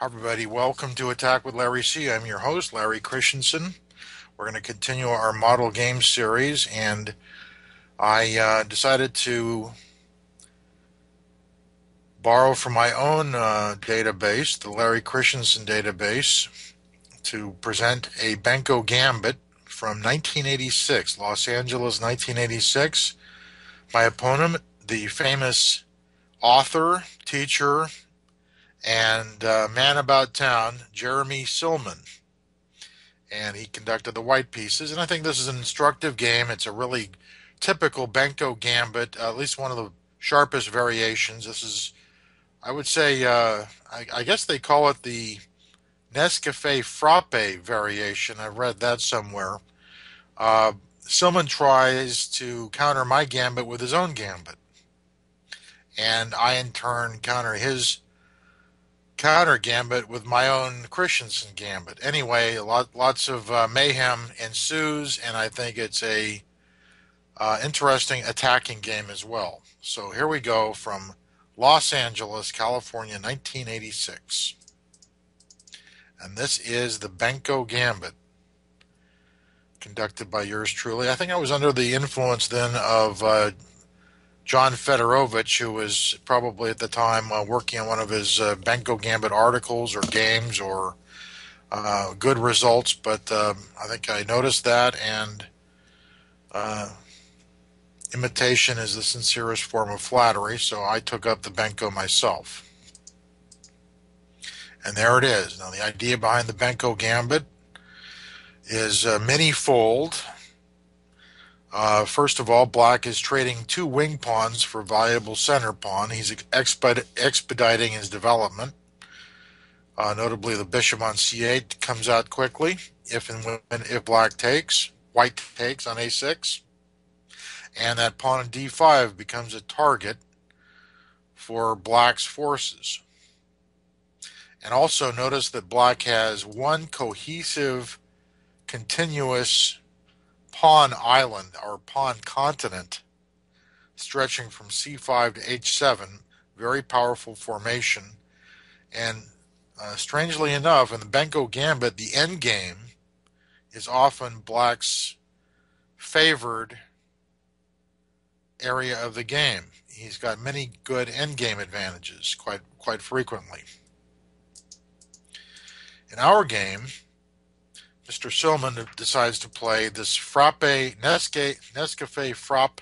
Hi everybody, welcome to Attack with LarryC. I'm your host, Larry Christiansen. We're going to continue our model game series, and I decided to borrow from my own database, the Larry Christiansen database, to present a Benko Gambit from 1986, Los Angeles, 1986. My opponent, the famous author, teacher, and man about town, Jeremy Silman. And he conducted the white pieces. And I think this is an instructive game. It's a really typical Benko Gambit, at least one of the sharpest variations. This is, I would say, I guess they call it the Nescafe Frappe variation. I've read that somewhere. Silman tries to counter my gambit with his own gambit. And I, in turn, counter his counter gambit with my own Christiansen gambit. Anyway, lots of mayhem ensues, and I think it's a interesting attacking game as well. So here we go from Los Angeles, California, 1986. And this is the Benko Gambit, conducted by yours truly. I think I was under the influence then of John Fedorovich, who was probably at the time working on one of his Benko Gambit articles or games or good results, but I think I noticed that, and imitation is the sincerest form of flattery, so I took up the Benko myself. And there it is. Now, the idea behind the Benko Gambit is mini-fold. First of all, black is trading two wing pawns for a valuable center pawn. He's expediting his development. Notably, the bishop on c8 comes out quickly if black takes. White takes on a6. And that pawn on d5 becomes a target for black's forces. And also notice that black has one cohesive, continuous pawn island or pawn continent stretching from c5 to h7, very powerful formation. And strangely enough, in the Benko Gambit, the endgame is often black's favored area of the game. He's got many good endgame advantages quite frequently. In our game, Mr. Silman decides to play this Nescafe Frappe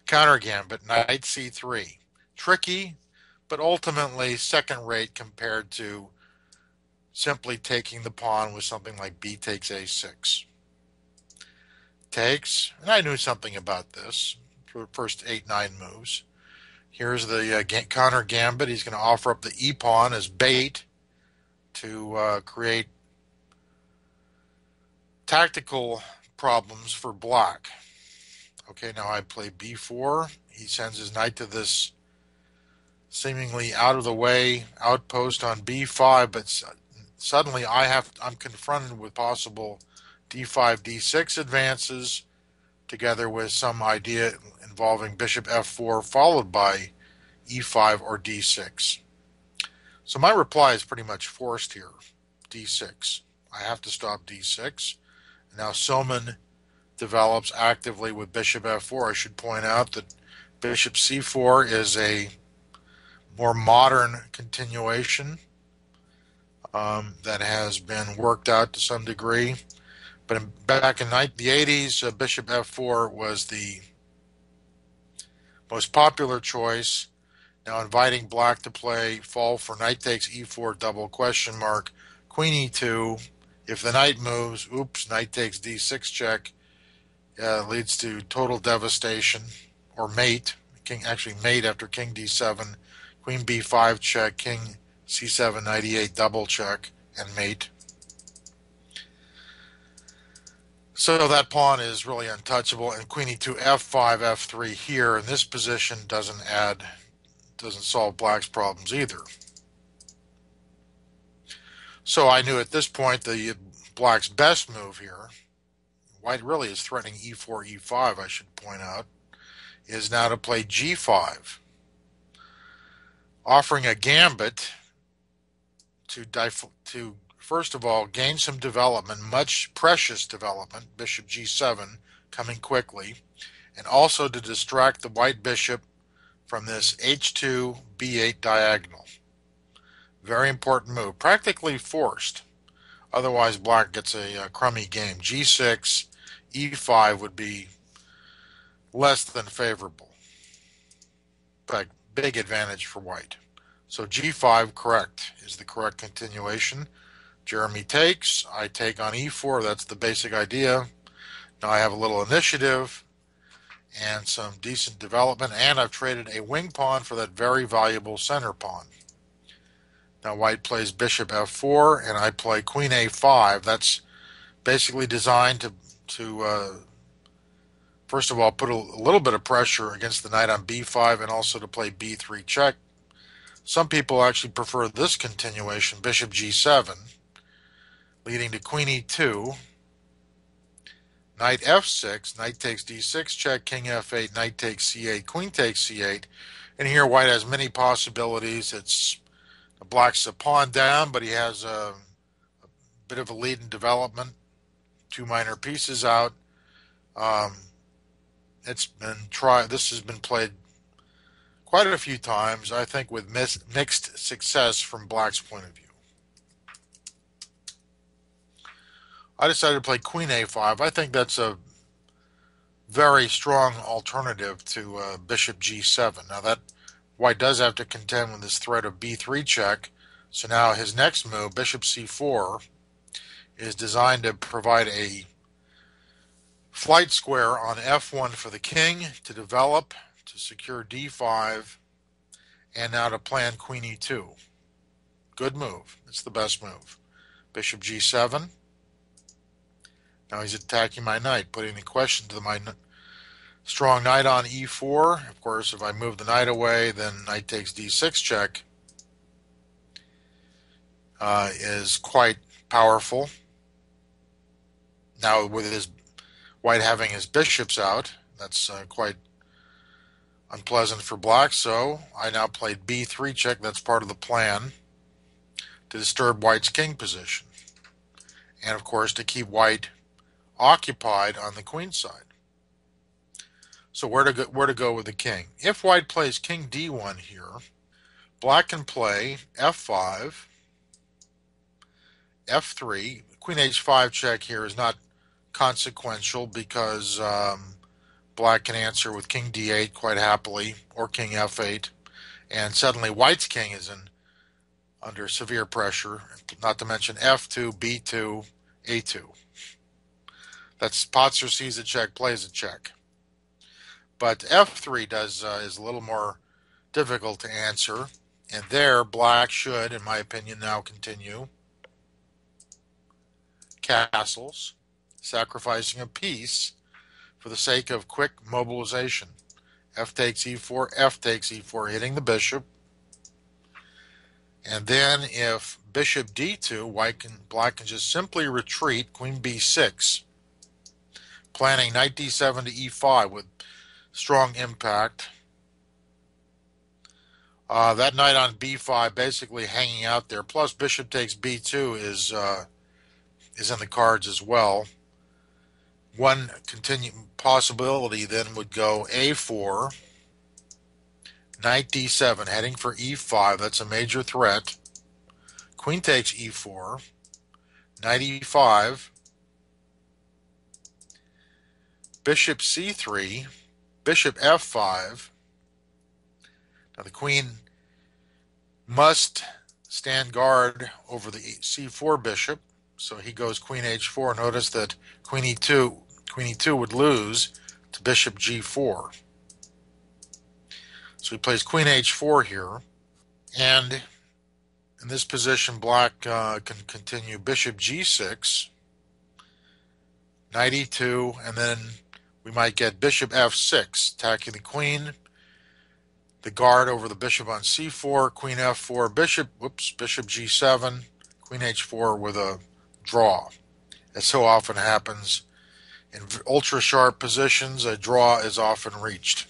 counter gambit, knight c3. Tricky, but ultimately second-rate compared to simply taking the pawn with something like b takes a6. Takes, and I knew something about this for the first 8-9 moves. Here's the counter gambit. He's going to offer up the e-pawn as bait to create tactical problems for black. Okay, now I play b4. He sends his knight to this seemingly out of the way outpost on b5, but suddenly I'm confronted with possible d5, d6 advances, together with some idea involving bishop f4 followed by e5 or d6. So my reply is pretty much forced here. d6. I have to stop d6. Now Silman develops actively with bishop f4. I should point out that bishop c4 is a more modern continuation that has been worked out to some degree. But back in the 80s, bishop f4 was the most popular choice. Now inviting black to play fall for knight takes e4 double question mark, queen e2. If the knight moves, oops, knight takes d6 check, leads to total devastation, or mate. Actually mate after king d7, queen b5 check, king c7, knight e8 double check, and mate. So that pawn is really untouchable, and queen e2, f5, f3 here in this position doesn't solve black's problems either. So I knew at this point the black's best move here, white really is threatening e4, e5, I should point out, is now to play g5, offering a gambit to first of all gain some development, much precious development, bishop g7 coming quickly, and also to distract the white bishop from this h2 b8 diagonal. Very important move, practically forced. Otherwise black gets a crummy game. g6, e5 would be less than favorable. But big advantage for white. So g5 correct is the correct continuation. Jeremy takes, I take on e4, that's the basic idea. Now I have a little initiative and some decent development, and I've traded a wing pawn for that very valuable center pawn. Now white plays bishop f4 and I play queen a5. That's basically designed to first of all put a little bit of pressure against the knight on b5 and also to play b3 check. Some people actually prefer this continuation, bishop g7, leading to queen e2, knight f6, knight takes d6 check, king f8, knight takes c8, queen takes c8, and here white has many possibilities. It's black's a pawn down, but he has a bit of a lead in development, two minor pieces out. This has been played quite a few times, I think with mixed success from black's point of view. I decided to play queen a5. I think that's a very strong alternative to bishop g7. Now that white does have to contend with this threat of b3 check, so now his next move, bishop c4, is designed to provide a flight square on f1 for the king to develop, to secure d5, and now to plan queen e2. Good move. It's the best move. Bishop g7. Now he's attacking my knight, putting the question to my strong knight on e4. Of course, if I move the knight away, then knight takes d6 check is quite powerful. Now with his white having his bishops out, that's quite unpleasant for black, so I now played b3 check. That's part of the plan to disturb white's king position, and of course to keep white occupied on the queen side. So where to go with the king? If white plays king d1 here, black can play f5, f3. Queen h5 check here is not consequential because black can answer with king d8 quite happily, or king f8, and suddenly white's king is under severe pressure, not to mention f2, b2, a2. That's Potzer sees a check, plays a check. But f3 is a little more difficult to answer, and there black should, in my opinion, now continue castles, sacrificing a piece for the sake of quick mobilization. F takes e4, F takes e4, hitting the bishop. And then if bishop d2, black can just simply retreat, queen b6, planning knight d7 to e5 with strong impact. That knight on b5 basically hanging out there, plus bishop takes b2 is in the cards as well. One possibility then would go a4, knight d7, heading for e5. That's a major threat. Queen takes e4, knight e5, bishop c3, bishop f5. Now the queen must stand guard over the c4 bishop, so he goes queen h4. Notice that queen e2 would lose to bishop g4. So he plays queen h4 here, and in this position black can continue bishop g6, knight e2, and then we might get bishop f6, attacking the queen, the guard over the bishop on c4, queen f4, bishop g7, queen h4 with a draw. As so often happens in ultra sharp positions, a draw is often reached.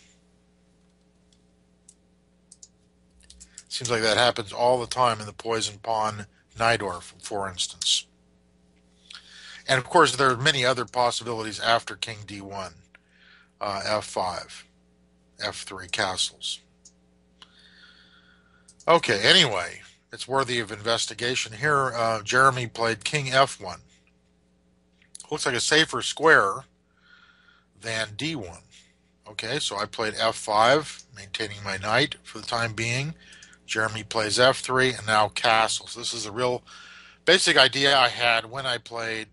Seems like that happens all the time in the poison pawn Najdorf, for instance. And of course, there are many other possibilities after king d1, f5, f3 castles. Okay, anyway, it's worthy of investigation. Here, Jeremy played king f1. Looks like a safer square than d1. Okay, so I played f5, maintaining my knight for the time being. Jeremy plays f3, and now castles. This is a real basic idea I had when I played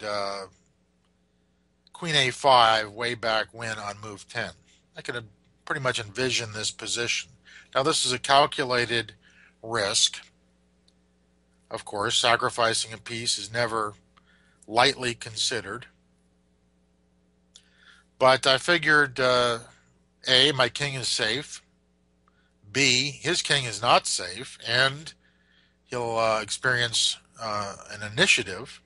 queen a5 way back when on move 10. I could pretty much envision this position. Now, this is a calculated risk. Of course, sacrificing a piece is never lightly considered. But I figured A, my king is safe. B, his king is not safe, and he'll experience an initiative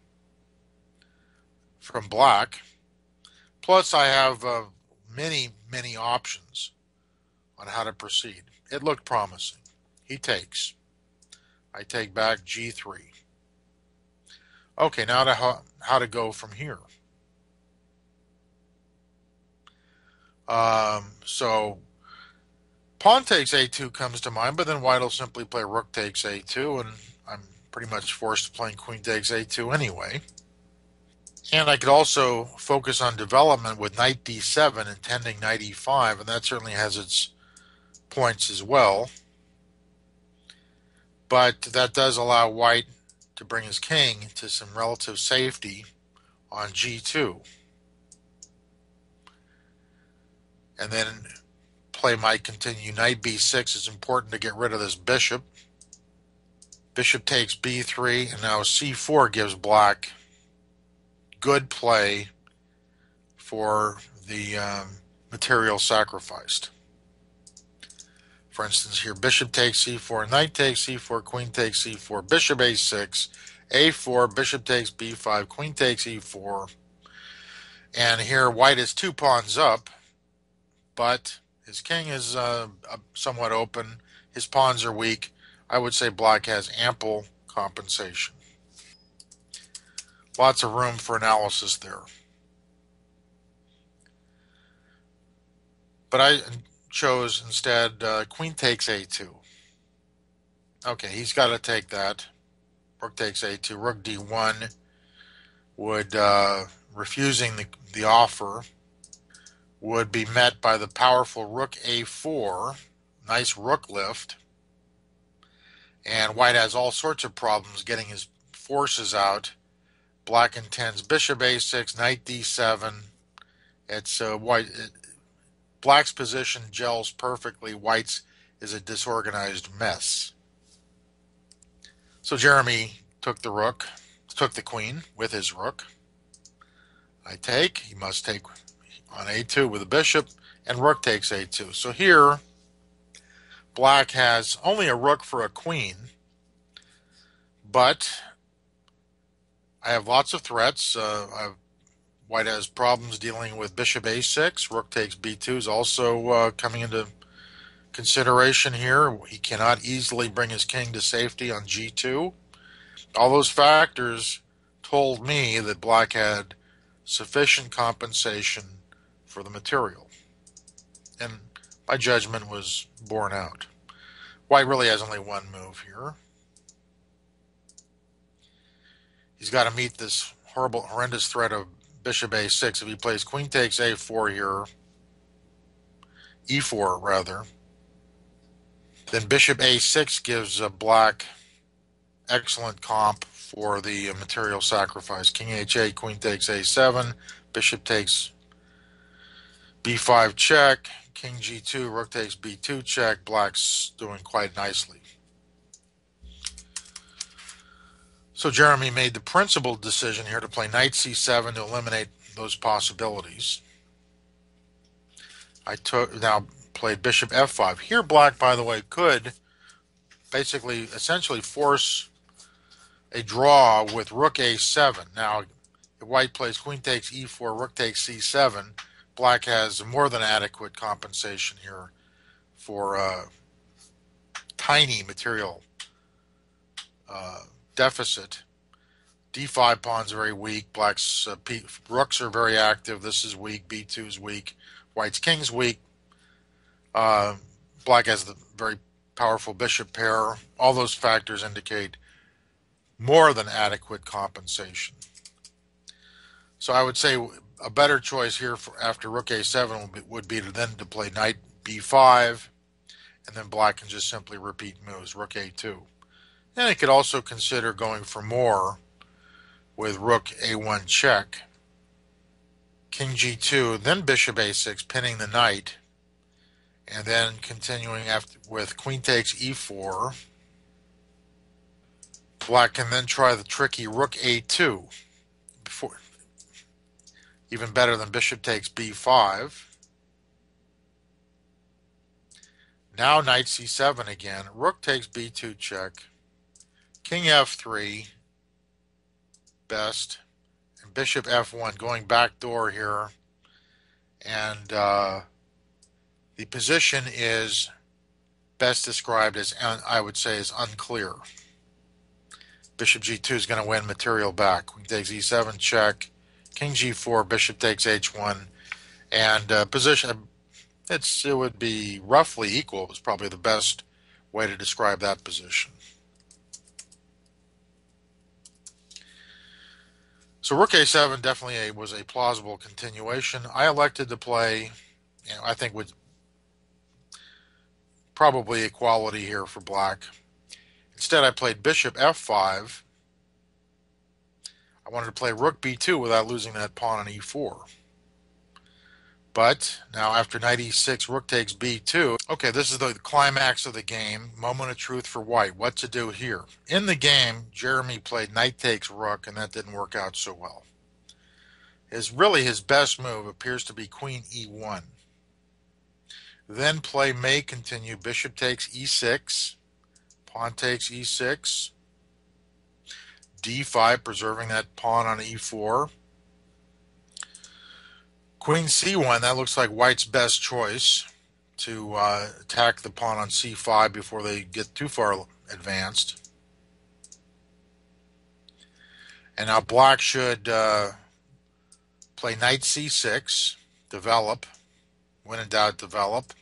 from black. Plus, I have many options on how to proceed. It looked promising. He takes. I take back g3. Okay, now to how to go from here. So pawn takes a2 comes to mind, but then white will simply play rook takes a2, and I'm pretty much forced to playing queen takes a2 anyway. And I could also focus on development with knight d7 and tending knight e5, and that certainly has its points as well. But that does allow white to bring his king to some relative safety on g2. And then play might continue. Knight b6 is important to get rid of this bishop. Bishop takes b3, and now c4 gives black good play for the material sacrificed. For instance, here bishop takes c4, knight takes c4, queen takes c4, bishop a6, a4, bishop takes b5, queen takes e4. And here white is 2 pawns up, but his king is somewhat open. His pawns are weak. I would say black has ample compensation. Lots of room for analysis there. But I chose instead queen takes a2. Okay, he's got to take that. Rook takes a2. Rook d1 would, refusing the offer, would be met by the powerful rook a4. Nice rook lift. And white has all sorts of problems getting his forces out. Black intends bishop a6, knight d7. It's black's position gels perfectly. White's is a disorganized mess. So Jeremy took the queen with his rook. I take. He must take on a2 with a bishop, and rook takes a2. So here, black has only a rook for a queen, but I have lots of threats. White has problems dealing with bishop a6. Rook takes b2 is also coming into consideration here. He cannot easily bring his king to safety on g2. All those factors told me that black had sufficient compensation for the material, and my judgment was borne out. White really has only one move here. He's got to meet this horrendous threat of bishop a6. If he plays queen takes a4 here, e4 rather, then bishop a6 gives black excellent comp for the material sacrifice. King h8, queen takes a7, bishop takes b5 check, king g2, rook takes b2 check. Black's doing quite nicely. So Jeremy made the principled decision here to play knight c7 to eliminate those possibilities. I now played bishop f5. Here black, by the way, could basically essentially force a draw with rook a7. Now, if white plays queen takes e4, rook takes c7, black has more than adequate compensation here for tiny material deficit. D5 pawn's very weak. Black's rooks are very active. This is weak. B2 is weak. White's king's weak. Black has the very powerful bishop pair. All those factors indicate more than adequate compensation. So I would say a better choice here after rook a7 would be to then to play knight b5, and then black can just simply repeat moves, rook a2. And it could also consider going for more with rook a1 check, king g2, then bishop a6, pinning the knight, and then continuing after with queen takes e4. Black can then try the tricky rook a2, before, even better than bishop takes b5. Now knight c7 again, rook takes b2 check, king f3, best, and bishop f1, going back door here, and the position is best described as, I would say, is unclear. Bishop g2 is going to win material back. Queen takes e7 check, king g4, bishop takes h1, and position, it would be roughly equal. Is probably the best way to describe that position. So rook a7 definitely was a plausible continuation. I elected to play, I think with probably equality here for black. Instead, I played bishop f5. I wanted to play rook b2 without losing that pawn on e4. But now after knight e6, rook takes b2. Okay, this is the climax of the game, moment of truth for white. What to do here? In the game, Jeremy played knight takes rook, and that didn't work out so well. His best move appears to be queen e1. Then play may continue, bishop takes e6, pawn takes e6, d5, preserving that pawn on e4. Queen c1, that looks like white's best choice to attack the pawn on c5 before they get too far advanced. And now black should play knight c6, develop, when in doubt, develop.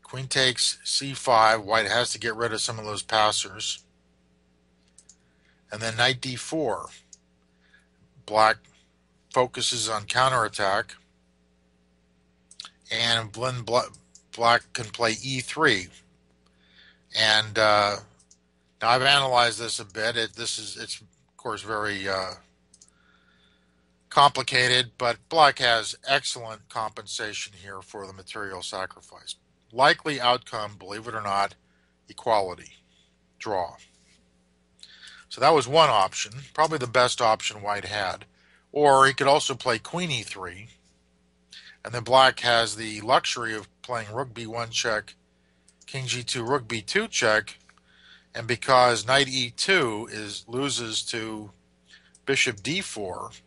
Queen takes c5, white has to get rid of some of those passers. And then knight d4. Black focuses on counterattack, and then black can play e3. And now I've analyzed this a bit. It's of course very complicated, but black has excellent compensation here for the material sacrifice. Likely outcome, believe it or not, equality, draw. So that was one option, probably the best option white had. Or he could also play queen e3, and then black has the luxury of playing rook b1 check, king g2, rook b2 check, and because knight e2 loses to bishop d4,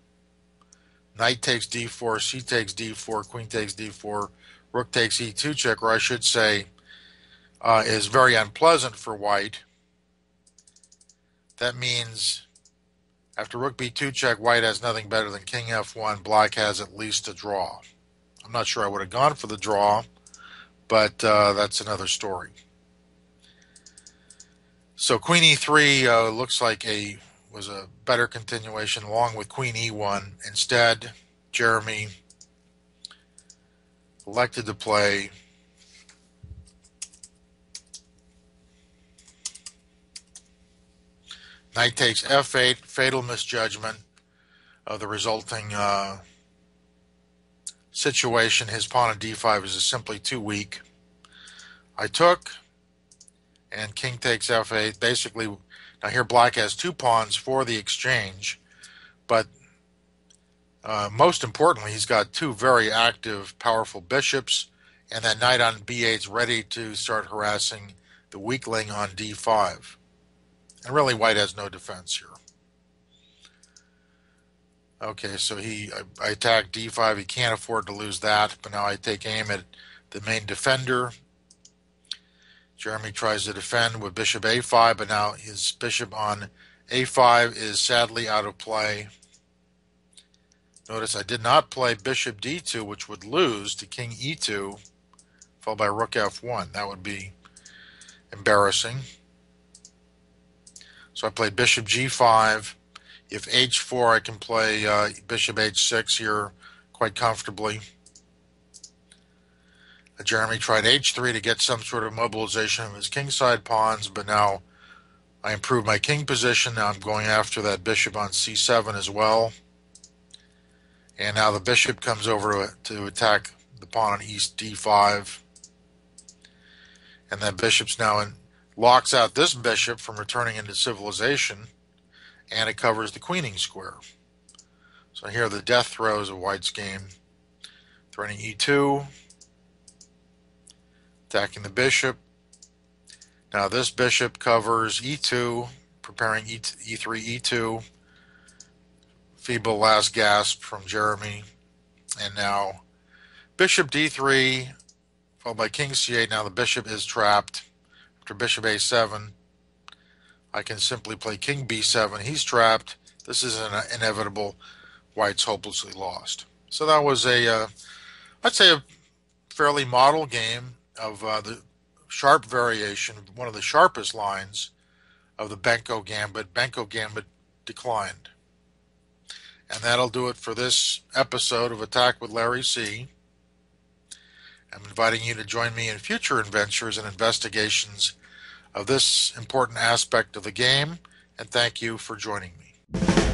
knight takes d4, c takes d4, queen takes d4, rook takes e2 check, or I should say is very unpleasant for white. That means after rook b2 check, white has nothing better than king f1. Black has at least a draw. I'm not sure I would have gone for the draw, but that's another story. So queen e3 looks like was a better continuation along with queen e1. Instead, Jeremy elected to play knight takes f8, fatal misjudgment of the resulting situation. His pawn on d5 is simply too weak. I took, and king takes f8. Basically, now here black has two pawns for the exchange, but most importantly, he's got two very active, powerful bishops, and that knight on b8 is ready to start harassing the weakling on d5. And really, white has no defense here. Okay, so I attack d5. He can't afford to lose that, but now I take aim at the main defender. Jeremy tries to defend with bishop a5, but now his bishop on a5 is sadly out of play. Notice I did not play bishop d2, which would lose to king e2, followed by rook f1. That would be embarrassing. So I played bishop g5. If h4, I can play bishop h6 here quite comfortably. Jeremy tried h3 to get some sort of mobilization of his kingside pawns, but now I improved my king position. Now I'm going after that bishop on c7 as well. And now the bishop comes over to attack the pawn on east d5. And that bishop's now locks out this bishop from returning into civilization, and it covers the queening square. So here are the death throws of White's game. Threatening e2, attacking the bishop. Now this bishop covers e2, preparing e3, e2. Feeble last gasp from Jeremy. And now bishop d3, followed by king c8. Now the bishop is trapped. After bishop a7, I can simply play king b7. He's trapped. This is inevitable. White's hopelessly lost. So that was I'd say a fairly model game of the sharp variation, one of the sharpest lines of the Benko Gambit Declined. And that'll do it for this episode of Attack with LarryC. I'm inviting you to join me in future adventures and investigations of this important aspect of the game, and thank you for joining me.